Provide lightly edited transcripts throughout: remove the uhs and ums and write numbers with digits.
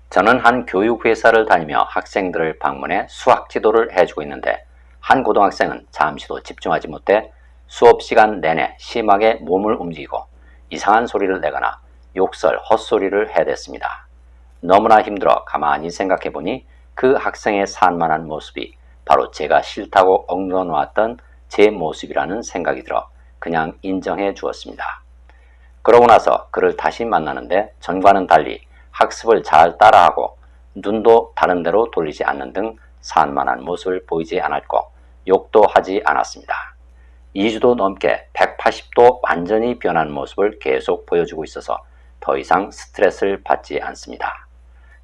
저는 한 교육회사를 다니며 학생들을 방문해 수학 지도를 해주고 있는데 한 고등학생은 잠시도 집중하지 못해 수업 시간 내내 심하게 몸을 움직이고 이상한 소리를 내거나 욕설, 헛소리를 해댔습니다. 너무나 힘들어 가만히 생각해보니 그 학생의 산만한 모습이 바로 제가 싫다고 억눌러놓았던 제 모습이라는 생각이 들어 그냥 인정해 주었습니다. 그러고 나서 그를 다시 만나는데 전과는 달리 학습을 잘 따라하고 눈도 다른 데로 돌리지 않는 등 산만한 모습을 보이지 않았고 욕도 하지 않았습니다. 2주도 넘게 180도 완전히 변한 모습을 계속 보여주고 있어서 더 이상 스트레스를 받지 않습니다.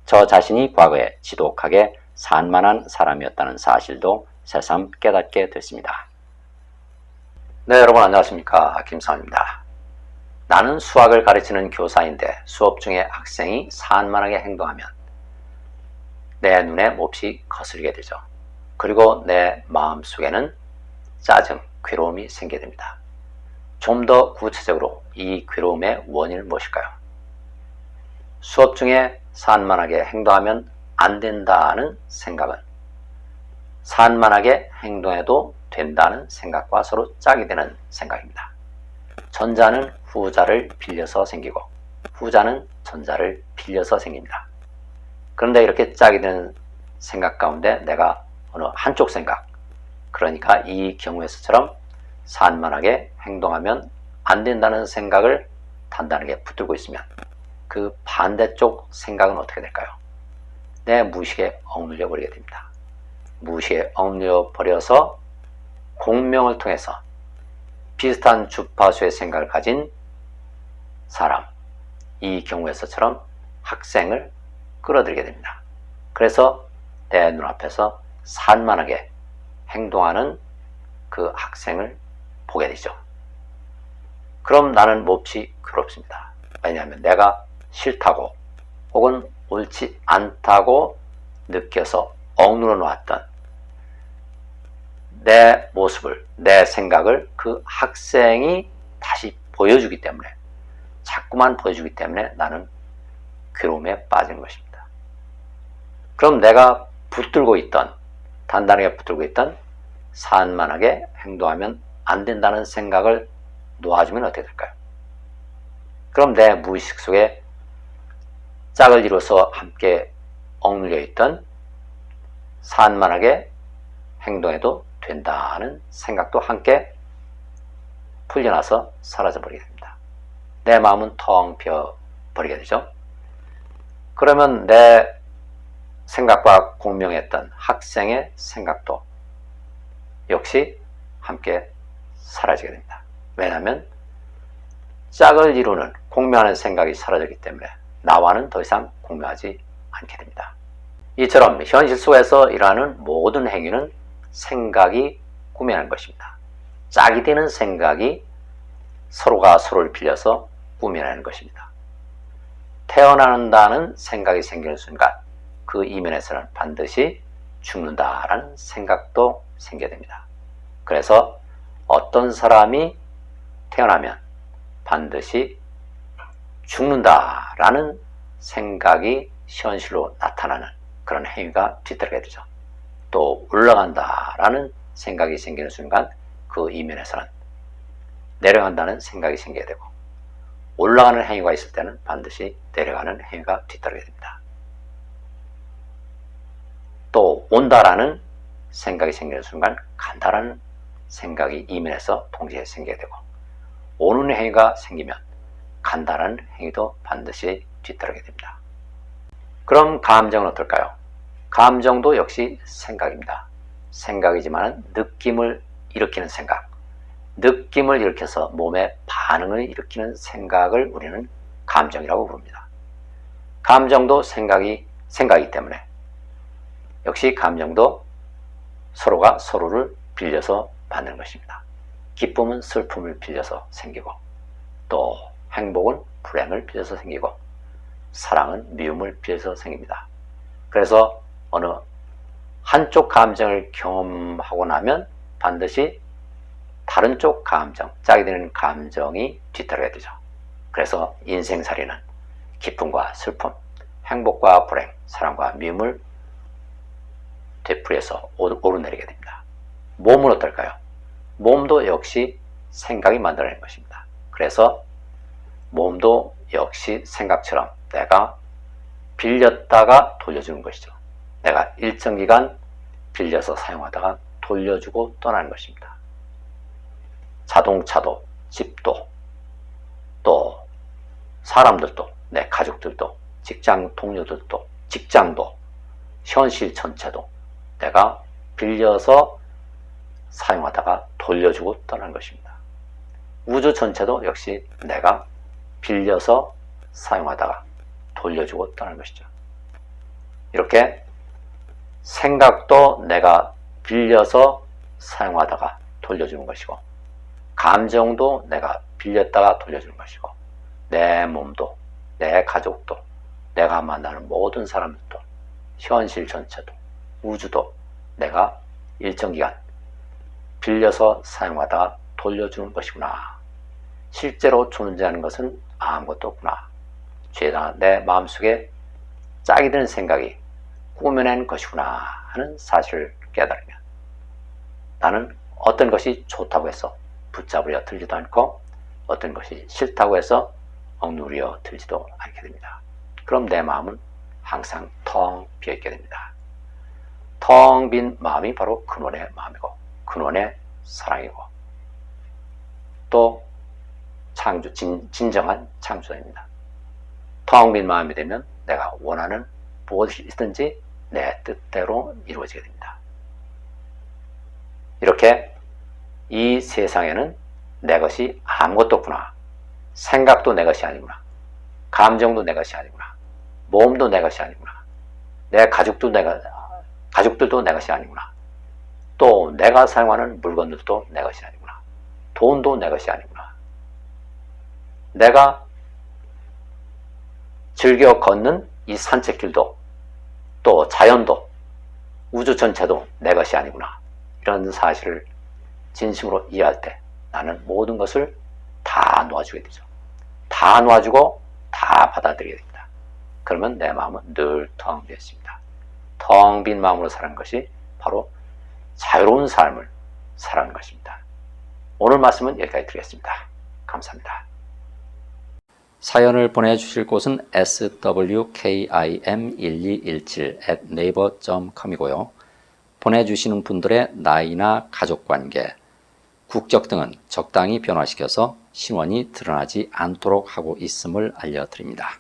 저 자신이 과거에 지독하게 산만한 사람이었다는 사실도 새삼 깨닫게 됐습니다. 네, 여러분 안녕하십니까? 김성환입니다. 나는 수학을 가르치는 교사인데 수업 중에 학생이 산만하게 행동하면 내 눈에 몹시 거슬리게 되죠. 그리고 내 마음속에는 짜증, 괴로움이 생기게 됩니다. 좀 더 구체적으로 이 괴로움의 원인은 무엇일까요? 수업 중에 산만하게 행동하면 안 된다는 생각은 산만하게 행동해도 된다는 생각과 서로 짝이 되는 생각입니다. 전자는 후자를 빌려서 생기고 후자는 전자를 빌려서 생깁니다. 그런데 이렇게 짝이 되는 생각 가운데 내가 어느 한쪽 생각, 그러니까 이 경우에서처럼 산만하게 행동하면 안 된다는 생각을 단단하게 붙들고 있으면 그 반대쪽 생각은 어떻게 될까요? 내 무의식에 억눌려 버리게 됩니다. 무의식에 억눌려 버려서 공명을 통해서 비슷한 주파수의 생각을 가진 사람, 이 경우에서처럼 학생을 끌어들이게 됩니다. 그래서 내 눈앞에서 산만하게 행동하는 그 학생을 보게 되죠. 그럼 나는 몹시 괴롭습니다. 왜냐하면 내가 싫다고 혹은 옳지 않다고 느껴서 억눌러 놓았던 내 모습을, 내 생각을 그 학생이 다시 보여주기 때문에, 자꾸만 보여주기 때문에 나는 괴로움에 빠지는 것입니다. 그럼 내가 붙들고 있던, 단단하게 붙들고 있던 산만하게 행동하면 안 된다는 생각을 놓아주면 어떻게 될까요? 그럼 내 무의식 속에 짝을 이뤄서 함께 억눌려 있던 산만하게 행동해도 된다는 생각도 함께 풀려나서 사라져버리게 됩니다. 내 마음은 텅 비어버리게 되죠. 그러면 내 생각과 공명했던 학생의 생각도 역시 함께 사라지게 됩니다. 왜냐하면 짝을 이루는 공명하는 생각이 사라졌기 때문에 나와는 더 이상 공명하지 않게 됩니다. 이처럼 현실 속에서 일어나는 모든 행위는 생각이 꾸며낸 것입니다. 짝이 되는 생각이 서로가 서로를 빌려서 꾸며내는 것입니다. 태어난다는 생각이 생기는 순간 그 이면에서는 반드시 죽는다라는 생각도 생겨야 됩니다. 그래서 어떤 사람이 태어나면 반드시 죽는다라는 생각이 현실로 나타나는 그런 행위가 뒤따르게 되죠. 또 올라간다라는 생각이 생기는 순간 그 이면에서는 내려간다는 생각이 생겨야 되고 올라가는 행위가 있을 때는 반드시 내려가는 행위가 뒤따르게 됩니다. 또 온다라는 생각이 생기는 순간 간다라는 생각이 이면에서 동시에 생겨야 되고 오는 행위가 생기면 간다라는 행위도 반드시 뒤따르게 됩니다. 그럼 감정은 어떨까요? 감정도 역시 생각입니다. 생각이지만 느낌을 일으키는 생각, 느낌을 일으켜서 몸에 반응을 일으키는 생각을 우리는 감정이라고 부릅니다. 감정도 생각이기 때문에 역시 감정도 서로가 서로를 빌려서 받는 것입니다. 기쁨은 슬픔을 빌려서 생기고 또 행복은 불행을 빌려서 생기고 사랑은 미움을 빌려서 생깁니다. 그래서 어느 한쪽 감정을 경험하고 나면 반드시 다른 쪽 감정, 짝이 되는 감정이 뒤따르게 되죠. 그래서 인생살이는 기쁨과 슬픔, 행복과 불행, 사랑과 미움을 되풀이해서 오르내리게 됩니다. 몸은 어떨까요? 몸도 역시 생각이 만들어낸 것입니다. 그래서 몸도 역시 생각처럼 내가 빌렸다가 돌려주는 것이죠. 내가 일정 기간 빌려서 사용하다가 돌려주고 떠나는 것입니다. 자동차도, 집도, 또 사람들도, 내 가족들도, 직장 동료들도, 직장도, 현실 전체도 내가 빌려서 사용하다가 돌려주고 떠나는 것입니다. 우주 전체도 역시 내가 빌려서 사용하다가 돌려주고 떠나는 것이죠. 이렇게 생각도 내가 빌려서 사용하다가 돌려주는 것이고, 감정도 내가 빌렸다가 돌려주는 것이고, 내 몸도, 내 가족도, 내가 만나는 모든 사람들도, 현실 전체도, 우주도 내가 일정 기간 빌려서 사용하다가 돌려주는 것이구나. 실제로 존재하는 것은 아무것도 없구나. 죄다 내 마음속에 짝이 드는 생각이 꾸며낸 것이구나 하는 사실을 깨달으면 나는 어떤 것이 좋다고 해서 붙잡으려 들지도 않고 어떤 것이 싫다고 해서 억누르려 들지도 않게 됩니다. 그럼 내 마음은 항상 텅 비어있게 됩니다. 텅 빈 마음이 바로 근원의 마음이고 근원의 사랑이고 또 창조, 진정한 창조자입니다. 텅 빈 마음이 되면 내가 원하는 무엇이든지 내 뜻대로 이루어지게 됩니다. 이렇게 이 세상에는 내 것이 아무것도 없구나. 생각도 내 것이 아니구나. 감정도 내 것이 아니구나. 몸도 내 것이 아니구나. 내 가족들도 내 것이 아니구나. 또 내가 사용하는 물건들도 내 것이 아니구나. 돈도 내 것이 아니구나. 내가 즐겨 걷는 이 산책길도 또 자연도 우주 전체도 내 것이 아니구나. 이런 사실을 진심으로 이해할 때 나는 모든 것을 다 놓아주게 되죠. 다 놓아주고 다 받아들이게 됩니다. 그러면 내 마음은 늘 텅 비어 있습니다. 텅 빈 마음으로 사는 것이 바로 자유로운 삶을 살아가는 것입니다. 오늘 말씀은 여기까지 드리겠습니다. 감사합니다. 사연을 보내주실 곳은 swkim1217@naver.com이고요. 보내주시는 분들의 나이나 가족관계, 국적 등은 적당히 변화시켜서 신원이 드러나지 않도록 하고 있음을 알려드립니다.